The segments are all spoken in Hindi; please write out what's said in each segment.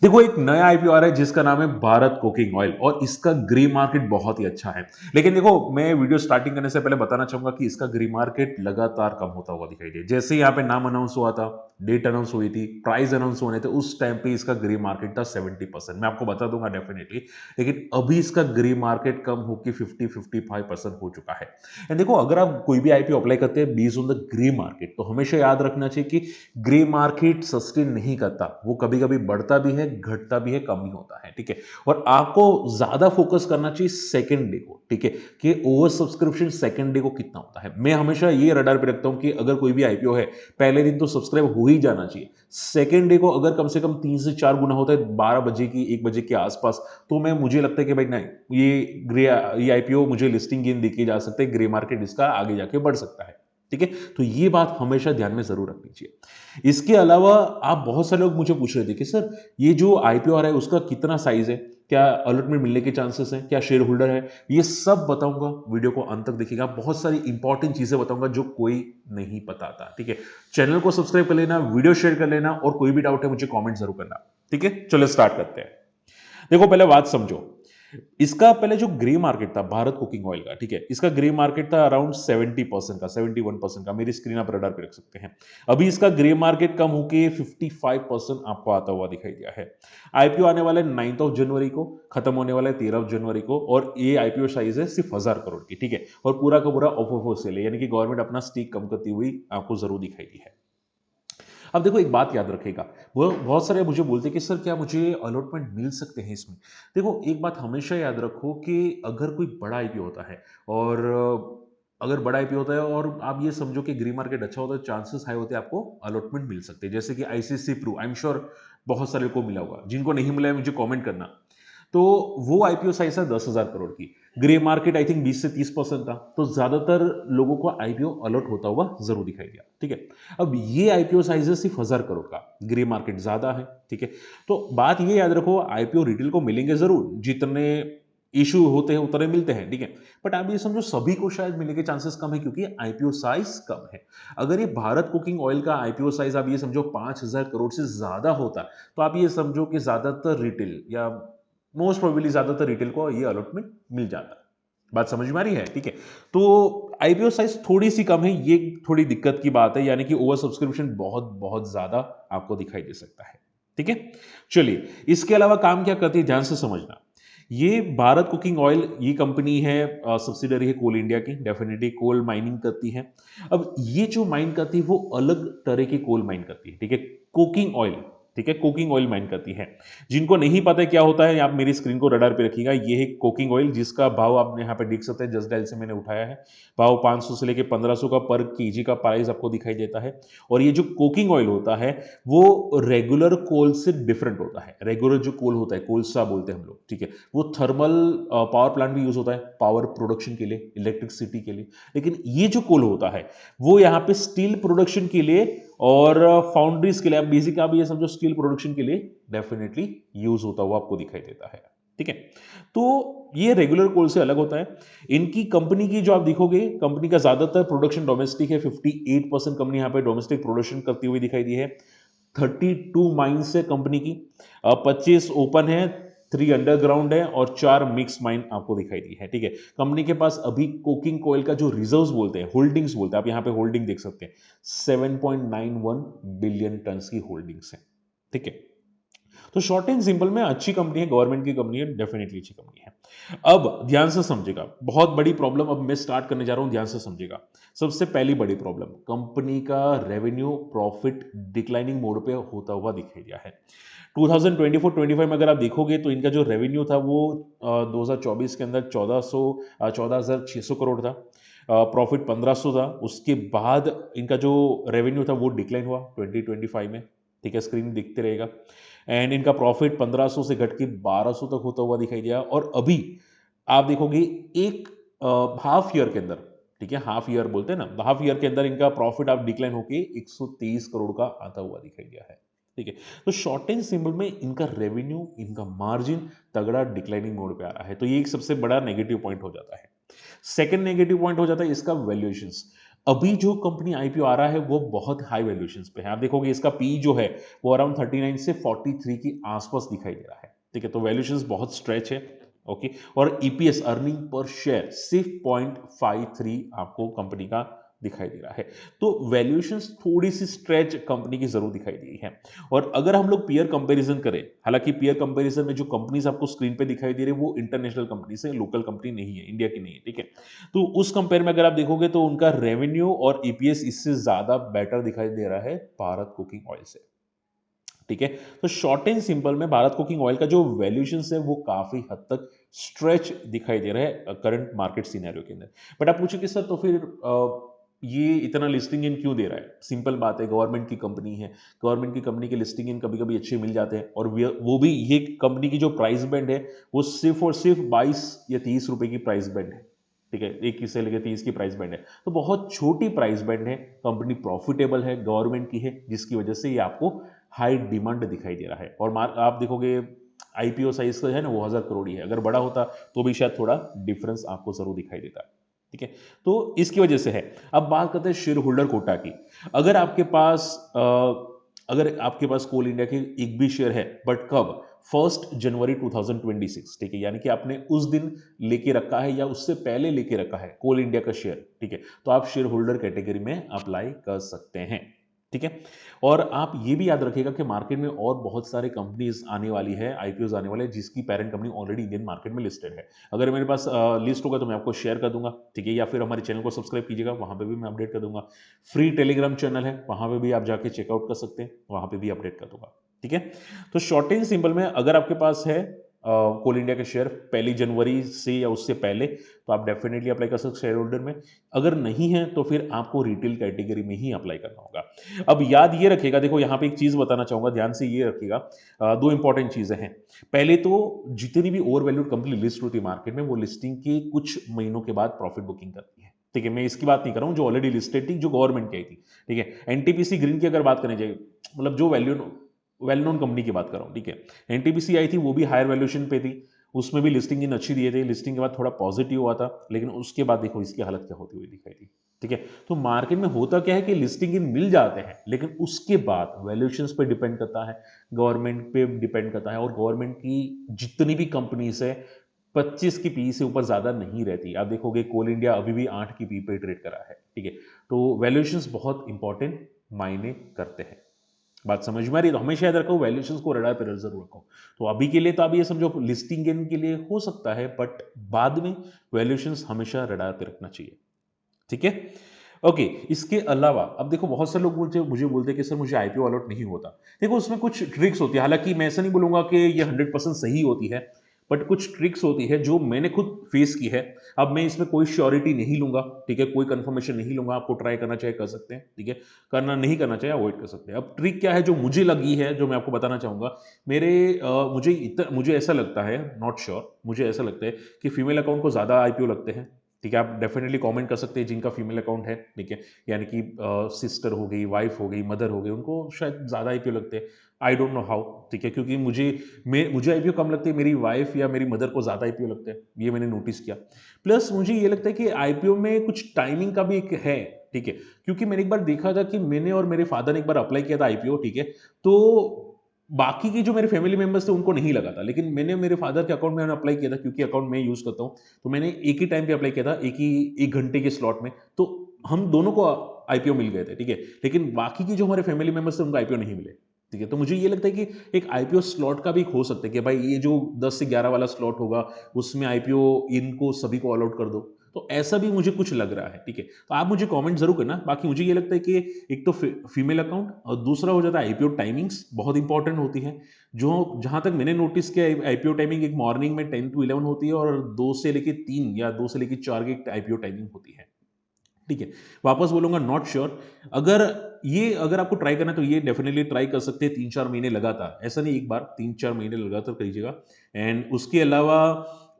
देखो एक नया आईपीओ आ रहा है जिसका नाम है भारत कुकिंग ऑयल और इसका ग्रे मार्केट बहुत ही अच्छा है। लेकिन देखो मैं वीडियो स्टार्टिंग करने से पहले बताना चाहूंगा कि इसका ग्रे मार्केट लगातार कम होता हुआ दिखाई दे। जैसे यहाँ पे नाम अनाउंस हुआ था, डेट अनाउंस हुई थी, प्राइस अनाउंस होने थे, उस टाइम पे इसका ग्रे मार्केट था 70%। मैं आपको बता दूंगा डेफिनेटली। लेकिन अभी इसका ग्रे मार्केट कम होकर 50-55% हो चुका है। एंड देखो अगर आप कोई भी आईपीओ अप्लाई करते हैं based on the grey market, तो हमेशा याद रखना चाहिए कि ग्रे मार्केट सस्टेन नहीं करता, वो कभी कभी बढ़ता भी है, घटता भी है, कम भी होता है। ठीक है, और आपको ज्यादा फोकस करना चाहिए सेकेंड डे को। ठीक है, कि ओवर सब्सक्रिप्शन सेकेंड डे को कितना होता है। मैं हमेशा ये रडार पे रखता हूं कि अगर कोई भी आईपीओ है पहले दिन तो सब्सक्राइब हो ही जाना चाहिए। सेकेंड डे को अगर कम से कम 3 से 4 गुना होता है 12 बजे की 1 बजे के आसपास, तो मैं मुझे लगता है कि भाई नहीं, ये आईपीओ मुझे लिस्टिंग गेन देके जा सकते हैं, ग्रे मार्केट इसका आगे जाके बढ़ सकता है। ठीक है, तो ये बात हमेशा ध्यान में जरूर रखनी चाहिए। इसके अलावा आप बहुत सारे लोग मुझे पूछ रहे थे कि सर ये जो आईपीओ आ रहा है उसका कितना साइज है, क्या अलॉटमेंट मिलने के चांसेस हैं, क्या शेयर होल्डर है, ये सब बताऊंगा। वीडियो को अंत तक देखिएगा, बहुत सारी इंपॉर्टेंट चीजें बताऊंगा जो कोई नहीं बताता। ठीक है, चैनल को सब्सक्राइब कर लेना, वीडियो शेयर कर लेना, और कोई भी डाउट है मुझे कॉमेंट जरूर करना। ठीक है, चलो स्टार्ट करते हैं। देखो पहले बात समझो, इसका पहले जो ग्रे मार्केट था भारत कुकिंग ऑयल का, ठीक है, इसका ग्रे मार्केट था अराउंड 70% का, 71% का। मेरी स्क्रीन आप रडार पे रख सकते हैं। अभी इसका ग्रे मार्केट कम होके 55% आपको आता हुआ दिखाई दिया है। आईपीओ आने वाला है 9 जनवरी को, खत्म होने वाला है 13 जनवरी को, और ये आईपीओ साइज है सिर्फ 1000 करोड़ की। ठीक है, और पूरा का पूरा ऑफ सेल है, यानी कि गवर्नमेंट अपना स्टेक कम करती हुई आपको जरूर दिखाई दी है। अब देखो एक बात याद रखेगा, वो बहुत सारे मुझे बोलते हैं कि सर क्या मुझे अलॉटमेंट मिल सकते हैं इसमें। देखो एक बात हमेशा याद रखो कि अगर कोई बड़ा आईपीओ होता है, और अगर बड़ा आईपीओ होता है और आप ये समझो कि ग्री मार्केट अच्छा होता है, चांसेस हाई होते हैं आपको अलॉटमेंट मिल सकते हैं। जैसे कि आईसीसी प्रू, आई एम श्योर बहुत सारे को मिला होगा, जिनको नहीं मिला है मुझे कॉमेंट करना। तो वो आईपीओ साइज है 10,000 करोड़ की, ग्रे मार्केट आई थिंक 20 से 30% था, तो ज्यादातर लोगों को आईपीओ अलॉट होता हुआ जरूर दिखाई दिया। ठीक है, अब ये आईपीओ साइज है सिर्फ 1000 करोड़ का, ग्रे मार्केट ज्यादा है। ठीक है, तो बात ये याद रखो, आईपीओ रिटेल को मिलेंगे जरूर, जितने इशू होते हैं उतने मिलते हैं। ठीक है, बट आप ये समझो सभी को शायद मिलने के चांसेस कम है, क्योंकि आईपीओ साइज कम है। अगर ये भारत कुकिंग ऑयल का आईपीओ साइज आप ये समझो 5000 करोड़ से ज्यादा होता, तो आप ये समझो कि ज्यादातर रिटेल या मोस्ट प्रोबेबली ज्यादातर रिटेल को ये अलॉटमेंट मिल जाता। बात समझ में आ रही है। ठीक है, तो आईपीओ साइज थोड़ी सी कम है, ये थोड़ी दिक्कत की बात है, यानी कि ओवर सब्सक्रिप्शन बहुत बहुत ज्यादा आपको दिखाई दे सकता है। ठीक है, चलिए इसके अलावा काम क्या करती है ध्यान से समझना। ये भारत कुकिंग ऑयल, ये कंपनी है, सब्सिडरी है कोल इंडिया की, डेफिनेटली कोल माइनिंग करती है। अब ये जो माइन करती है वो अलग तरह की कोल माइन करती है। ठीक है, कुकिंग ऑयल, ठीक है, कुकिंग ऑयल माइन करती है। जिनको नहीं पता है क्या होता है, आप मेरी स्क्रीन को रडार पे रखिएगा। ये है कुकिंग ऑयल, जिसका भाव आपने यहाँ पे देख सकते हैं, जस्ट डायल से मैंने उठाया है। भाव 500 से लेके 1500 का पर केजी का प्राइस आपको दिखाई देता है। और ये जो कुकिंग ऑयल होता है वो रेगुलर कोल से डिफरेंट होता है। रेगुलर जो कोल होता है, कोलसा बोलते हैं हम लोग, ठीक है, वो थर्मल पावर प्लांट भी यूज होता है पावर प्रोडक्शन के लिए, इलेक्ट्रिसिटी के लिए। लेकिन ये जो कोल होता है वो यहाँ पे स्टील प्रोडक्शन के लिए और फाउंड्रीज के लिए, आप बेसिक आप ये समझो स्टील प्रोडक्शन के लिए डेफिनेटली यूज होता हुआ आपको दिखाई देता है। ठीक है, तो ये रेगुलर कोल से अलग होता है। इनकी कंपनी की जो आप देखोगे, कंपनी का ज्यादातर प्रोडक्शन डोमेस्टिक है। 58% कंपनी यहाँ पे डोमेस्टिक प्रोडक्शन करती हुई दिखाई दी है। 32 माइंस है कंपनी की, 25 ओपन है, 3 अंडरग्राउंड है, और 4 मिक्स माइन आपको दिखाई दी है। ठीक है, कंपनी के पास अभी कोकिंग कोयल का जो रिजर्व्स बोलते हैं, होल्डिंग्स बोलते हैं, आप यहां पे होल्डिंग देख सकते हैं, 7.91 बिलियन टन की होल्डिंग्स है। ठीक है, तो शॉर्ट एंड सिंपल में अच्छी कंपनी है, गवर्नमेंट की कंपनी है, डेफिनेटली अच्छी कंपनी है। अब ध्यान से समझेगा, बहुत बड़ी प्रॉब्लम अब मैं स्टार्ट करने जा रहा हूं, ध्यान से समझेगा। सबसे पहली बड़ी प्रॉब्लम, कंपनी का रेवेन्यू प्रॉफिट डिक्लाइनिंग मोड पे होता हुआ दिखाई दिया है। 2024-25 में अगर आप देखोगे तो इनका जो रेवेन्यू था वो 2024 के अंदर 14,600 करोड़ था, प्रॉफिट 1500 था। उसके बाद इनका जो रेवेन्यू था वो डिक्लाइन हुआ 2025 में। ठीक है, स्क्रीन दिखते रहेगा। एंड इनका प्रॉफिट 1500 से घट के 1200 तक होता हुआ दिखाई दिया। और अभी आप देखोगे एक हाफ ईयर के अंदर, ठीक है, हाफ ईयर बोलते हैं ना, हाफ ईयर के अंदर इनका प्रॉफिट आप डिक्लाइन होके 123 करोड़ का आता हुआ दिखाई दिया है। ठीक है, तो शॉर्ट एंड सिंपल में इनका रेवेन्यू, इनका मार्जिन तगड़ा डिक्लाइनिंग मोड पे आ रहा है, तो ये एक सबसे बड़ा नेगेटिव पॉइंट हो जाता है। सेकंड नेगेटिव पॉइंट हो जाता है इसका वैल्यूएशंस। अभी जो कंपनी आईपीओ आ रहा है वो बहुत हाई वैल्यूएशन पे है। आप देखोगे इसका पी जो है वो अराउंड 39 से 43 की आसपास दिखाई दे रहा है। ठीक है, तो वैल्यूएशन बहुत स्ट्रेच है। ओके, और ईपीएस अर्निंग पर शेयर सिर्फ 0.53 आपको कंपनी का दिखाई दे रहा है। तो वैल्यूएशंस थोड़ी सी स्ट्रेच कंपनी की जरूर दिखाई दी है। और अगर हम लोग पीयर कंपैरिजन करें, हालांकि पीयर कंपैरिजन में जो कंपनीज आपको स्क्रीन पे दिखाई दे रही है वो इंटरनेशनल कंपनी है, लोकल कंपनी नहीं है, इंडिया की नहीं है। ठीक है, तो उस कंपेयर में अगर आप देखोगे तो उनका रेवेन्यू और ईपीएस इससे ज्यादा बेटर दिखाई दे रहा है भारत कुकिंग ऑयल से। ठीक है, तो शॉर्ट एंड सिंपल में भारत कुकिंग ऑयल का जो वैल्यूएशन है वो काफी हद तक स्ट्रेच दिखाई दे रहा है करंट मार्केट सिनेरियो के अंदर। बट आप पूछे कि सर तो फिर ये इतना लिस्टिंग इन क्यों दे रहा है? सिंपल बात है, गवर्नमेंट की कंपनी है, गवर्नमेंट की कंपनी के लिस्टिंग इन कभी कभी अच्छे मिल जाते हैं, और वो भी ये कंपनी की जो प्राइस बैंड है वो सिर्फ और सिर्फ 22 या 30 रुपए की प्राइस बैंड है। ठीक है, 21 से लेकर 30 की प्राइस बैंड है, तो बहुत छोटी प्राइस बैंड है, कंपनी प्रॉफिटेबल है, गवर्नमेंट की है, जिसकी वजह से ये आपको हाई डिमांड दिखाई दे रहा है। और आप देखोगे आईपीओ साइज का है ना वो 1000 करोड़ ही है, अगर बड़ा होता तो भी शायद थोड़ा डिफरेंस आपको जरूर दिखाई देता। ठीक है, तो इसकी वजह से है। अब बात करते हैं शेयर होल्डर कोटा की। अगर आपके पास कोल इंडिया के एक भी शेयर है, बट कब? 1 जनवरी 2026। ठीक है, यानी कि आपने उस दिन लेके रखा है या उससे पहले लेके रखा है कोल इंडिया का शेयर। ठीक है, तो आप शेयर होल्डर कैटेगरी में अप्लाई कर सकते हैं। ठीक है, और आप ये भी याद रखिएगा कि मार्केट में और बहुत सारे कंपनीज आने वाली है, आईपीओ आने वाले हैं, जिसकी parent company already Indian market में लिस्टेड है। अगर मेरे पास लिस्ट होगा तो मैं आपको शेयर कर दूंगा। ठीक है, या फिर हमारे चैनल को सब्सक्राइब कीजिएगा, वहां पे भी मैं अपडेट कर दूंगा। फ्री टेलीग्राम चैनल है, वहां पे भी आप जाके चेकआउट कर सकते हैं, वहां पे भी अपडेट कर दूंगा। ठीक है, तो शॉर्ट एंड सिंपल में अगर आपके पास है कोल इंडिया के शेयर 1 जनवरी से या उससे पहले, तो आप डेफिनेटली अप्लाई कर सकते हैं शेयर होल्डर में। अगर नहीं है तो फिर आपको रिटेल कैटेगरी में ही अप्लाई करना होगा। अब याद ये रखिएगा, देखो यहां पे एक चीज बताना चाहूंगा, ध्यान से ये रखिएगा। दो इंपॉर्टेंट चीजें हैं। पहले तो जितनी भी ओवर वैल्यूड कंपनी लिस्ट होती है मार्केट में, वो लिस्टिंग के कुछ महीनों के बाद प्रॉफिट बुकिंग करती है। ठीक है, मैं इसकी बात नहीं कर रहा हूं जो ऑलरेडी लिस्टेड थी, जो गवर्नमेंट की आई थी। ठीक है, एनटीपीसी ग्रीन की अगर बात करनी चाहिए, मतलब जो वेल नोन कंपनी की बात कर रहा हूं। ठीक है, एनटीपीसी आई थी, वो भी हायर वैल्यूएशन पे थी, उसमें भी लिस्टिंग इन अच्छी दिए थे, लिस्टिंग के बाद थोड़ा पॉजिटिव हुआ था, लेकिन उसके बाद देखो इसकी हालत क्या होती हुई दिखाई दी। ठीक है, तो मार्केट में होता क्या है कि लिस्टिंग इन मिल जाते हैं, लेकिन उसके बाद वैल्यूएशंस पे डिपेंड करता है, गवर्नमेंट पे डिपेंड करता है, और गवर्नमेंट की जितनी भी कंपनीज है 25 की पी से ऊपर ज्यादा नहीं रहती। आप देखोगे कोल इंडिया अभी भी 8 की पी पे ट्रेड करा है। ठीक है, तो वैल्यूएशंस बहुत इंपॉर्टेंट मायने करते हैं। बात समझ में आ रही है? तो हमेशा याद रखो, वैल्यूएशंस को रडार पर जरूर रखो। तो अभी के लिए तो आप ये समझो लिस्टिंग गेन के लिए हो सकता है, बट बाद में वैल्यूएशंस हमेशा रडार पे रखना चाहिए। ठीक है, ओके। इसके अलावा अब देखो बहुत सारे लोग मुझे बोलते हैं कि सर मुझे आईपीओ अलॉट नहीं होता। देखो उसमें कुछ ट्रिक्स होती है, हालांकि मैं ऐसा नहीं बोलूंगा कि ये 100% सही होती है, बट कुछ ट्रिक्स होती है जो मैंने खुद फेस की है। अब मैं इसमें कोई श्योरिटी नहीं लूंगा, ठीक है, कोई कंफर्मेशन नहीं लूंगा। आपको ट्राई करना चाहिए कर सकते हैं, ठीक है, करना नहीं करना चाहिए अवॉइड कर सकते हैं। अब ट्रिक क्या है जो मुझे लगी है, जो मैं आपको बताना चाहूंगा। मुझे ऐसा लगता है, नॉट श्योर, मुझे ऐसा लगता है कि फीमेल अकाउंट को ज्यादा आईपीओ लगते हैं। ठीक है, आप डेफिनेटली कमेंट कर सकते हैं जिनका फीमेल अकाउंट है। ठीक है, यानी कि सिस्टर हो गई, वाइफ हो गई, मदर हो गई, उनको शायद ज़्यादा आईपीओ लगते हैं। I don't know how. ठीक है, क्योंकि मुझे आईपीओ कम लगती है, मेरी वाइफ या मेरी मदर को ज़्यादा आईपीओ लगते हैं, ये मैंने नोटिस किया। प्लस मुझे ये लगता है कि आईपीओ में कुछ टाइमिंग का भी एक है। ठीक है, क्योंकि मैंने एक बार देखा था कि मैंने और मेरे फादर ने एक बार अप्लाई किया था आईपीओ। ठीक है, तो बाकी के जो मेरे फैमिली मेंबर्स थे उनको नहीं लगा था, लेकिन मैंने मेरे फादर के अकाउंट में अप्लाई किया था, क्योंकि अकाउंट मैं यूज करता हूं। तो मैंने एक ही टाइम पे अप्लाई किया था, एक घंटे के स्लॉट में, तो हम दोनों को आईपीओ मिल गए थे। ठीक है, लेकिन बाकी की जो हमारे फैमिली मेंबर्स थे उनको आईपीओ नहीं मिले। ठीक है, तो मुझे ये लगता है कि एक आईपीओ स्लॉट का भी हो सकता है कि भाई ये जो 10 से 11 वाला स्लॉट होगा उसमें आईपीओ इनको सभी को अलॉट कर दो। तो ऐसा भी मुझे कुछ लग रहा है। ठीक है, तो आप मुझे कमेंट जरूर करना। बाकी मुझे ये लगता है कि एक तो फीमेल अकाउंट, और दूसरा हो जाता है आईपीओ टाइमिंग्स बहुत इंपॉर्टेंट होती है। जो जहां तक मैंने नोटिस किया, आईपीओ टाइमिंग एक मॉर्निंग में 10 to 11 होती है, और 2 से लेके 3 या 2 से लेके 4 की आईपीओ टाइमिंग होती है। ठीक है, वापस बोलूंगा नॉट श्योर। अगर आपको ट्राई करना है तो ये डेफिनेटली ट्राई कर सकते हैं 3-4 महीने लगातार, ऐसा नहीं एक बार, 3-4 महीने लगातार करिएगा। एंड उसके अलावा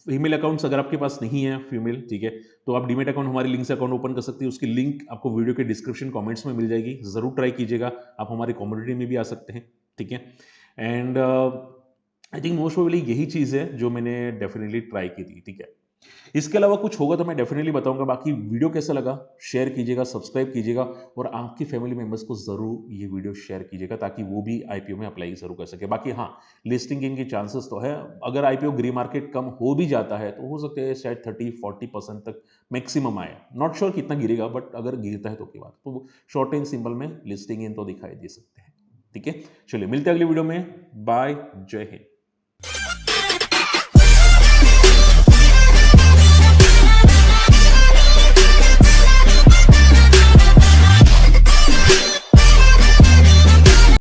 फीमेल अकाउंट्स अगर आपके पास नहीं है फीमेल, ठीक है, तो आप डीमेट अकाउंट हमारे लिंक से अकाउंट ओपन कर सकते हैं। उसकी लिंक आपको वीडियो के डिस्क्रिप्शन कमेंट्स में मिल जाएगी, जरूर ट्राई कीजिएगा। आप हमारी कम्युनिटी में भी आ सकते हैं। ठीक है, and I think most probably यही चीज़ है जो मैंने डेफिनेटली ट्राई की थी। ठीक है, इसके अलावा कुछ होगा तो मैं डेफिनेटली बताऊंगा। बाकी वीडियो कैसा लगा शेयर कीजिएगा, सब्सक्राइब कीजिएगा और आपकी फैमिली मेंबर्स को जरूर ये वीडियो शेयर कीजिएगा ताकि वो भी आईपीओ में अप्लाई जरूर कर सके। बाकी हाँ, लिस्टिंग गेन की चांसेस तो है। अगर आईपीओ ग्री मार्केट कम हो भी जाता है तो हो सकता है शायद 30-40% तक मैक्सिमम आए। नॉट श्योर कितना गिरेगा, बट अगर गिरता है तो की बात, तो शॉर्ट एंड सिंपल में लिस्टिंग इन तो दिखाई दे सकते हैं। ठीक है, चलिए मिलते हैं अगली वीडियो में। बाय, जय हिंद।